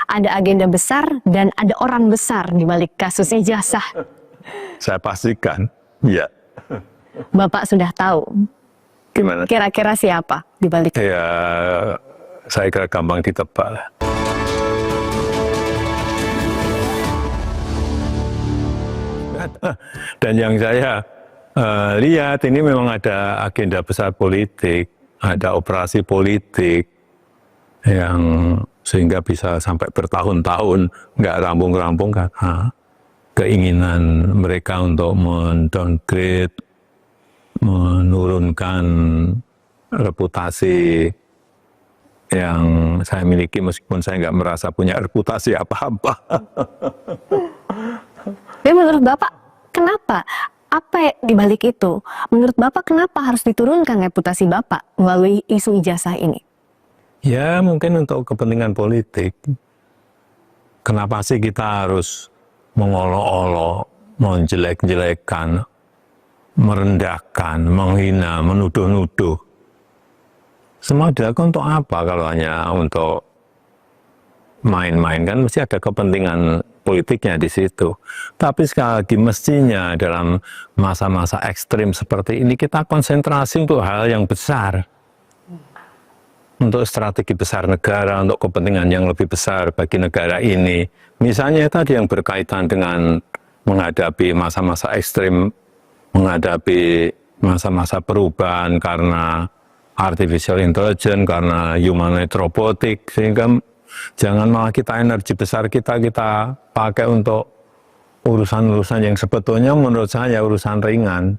ada agenda besar dan ada orang besar di balik kasus ijazah. Saya pastikan, ya. Bapak sudah tahu. Gimana? Kira-kira siapa di balik? Ya, saya kira gampang ditebak lah. Dan yang saya lihat ini memang ada agenda besar politik, ada operasi politik yang sehingga bisa sampai bertahun-tahun nggak rampung-rampung karena keinginan mereka untuk mendowngrade, menurunkan reputasi yang saya miliki meskipun saya nggak merasa punya reputasi apa-apa. Tapi menurut Bapak, kenapa? Apa dibalik itu? Menurut Bapak, kenapa harus diturunkan reputasi Bapak melalui isu ijazah ini? Ya, mungkin untuk kepentingan politik. Kenapa sih kita harus mengolok-olok, menjelek-jelekkan, merendahkan, menghina, menuduh-nuduh? Semua dilakukan untuk apa kalau hanya untuk main-main? Kan mesti ada kepentingan politiknya di situ. Tapi sekali lagi mestinya dalam masa-masa ekstrim seperti ini kita konsentrasi untuk hal yang besar. Untuk strategi besar negara, untuk kepentingan yang lebih besar bagi negara ini. Misalnya tadi yang berkaitan dengan menghadapi masa-masa ekstrim, menghadapi masa-masa perubahan karena artificial intelligence, karena humanoid robotic, sehingga jangan malah kita energi besar kita pakai untuk urusan-urusan yang sebetulnya menurut saya urusan ringan.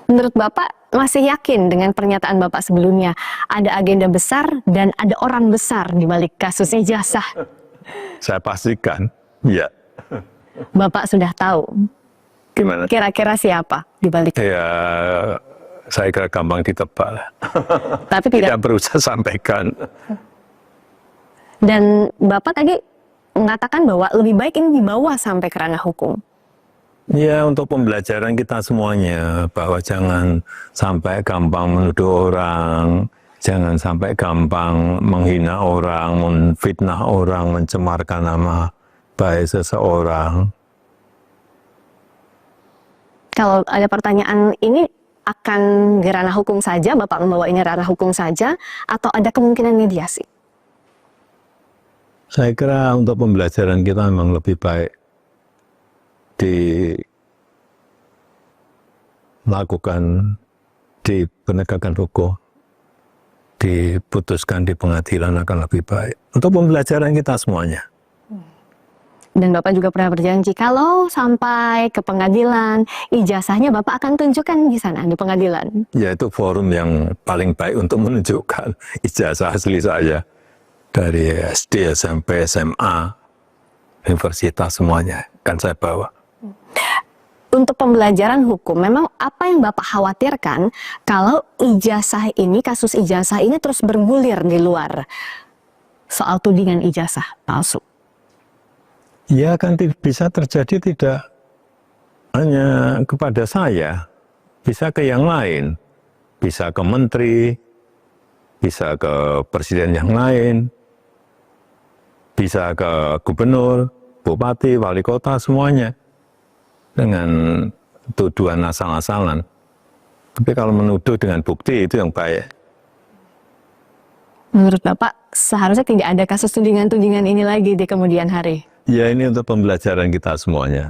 Menurut Bapak masih yakin dengan pernyataan Bapak sebelumnya ada agenda besar dan ada orang besar di balik kasus ijazah? Saya pastikan, ya. Bapak sudah tahu. Gimana? Kira-kira siapa di balik? Ya, saya kira gampang ditebak lah. Tapi tidak perlu saya sampaikan. Dan Bapak tadi mengatakan bahwa lebih baik ini dibawa sampai ke ranah hukum. Ya, untuk pembelajaran kita semuanya, bahwa jangan sampai gampang menuduh orang, jangan sampai gampang menghina orang, menfitnah orang, mencemarkan nama baik seseorang. Kalau ada pertanyaan ini akan ke ranah hukum saja, Bapak membawa ini ranah hukum saja, atau ada kemungkinan mediasi? Saya kira untuk pembelajaran kita memang lebih baik dilakukan di penegakan hukum, diputuskan di pengadilan akan lebih baik. Untuk pembelajaran kita semuanya. Dan Bapak juga pernah berjanji kalau sampai ke pengadilan, ijazahnya Bapak akan tunjukkan di sana, di pengadilan. Ya, itu forum yang paling baik untuk menunjukkan ijazah asli saya. Dari SD, SMP, SMA, universitas semuanya kan saya bawa. Untuk pembelajaran hukum, memang apa yang Bapak khawatirkan kalau ijazah ini, kasus ijazah ini terus bergulir di luar soal tudingan ijazah palsu? Ya, kan bisa terjadi tidak hanya kepada saya, bisa ke yang lain, bisa ke menteri, bisa ke presiden yang lain, bisa ke gubernur, bupati, wali kota, semuanya. Dengan tuduhan asal-asalan. Tapi kalau menuduh dengan bukti, itu yang baik. Menurut Bapak, seharusnya tidak ada kasus tudingan-tudingan ini lagi di kemudian hari? Ya, ini untuk pembelajaran kita semuanya.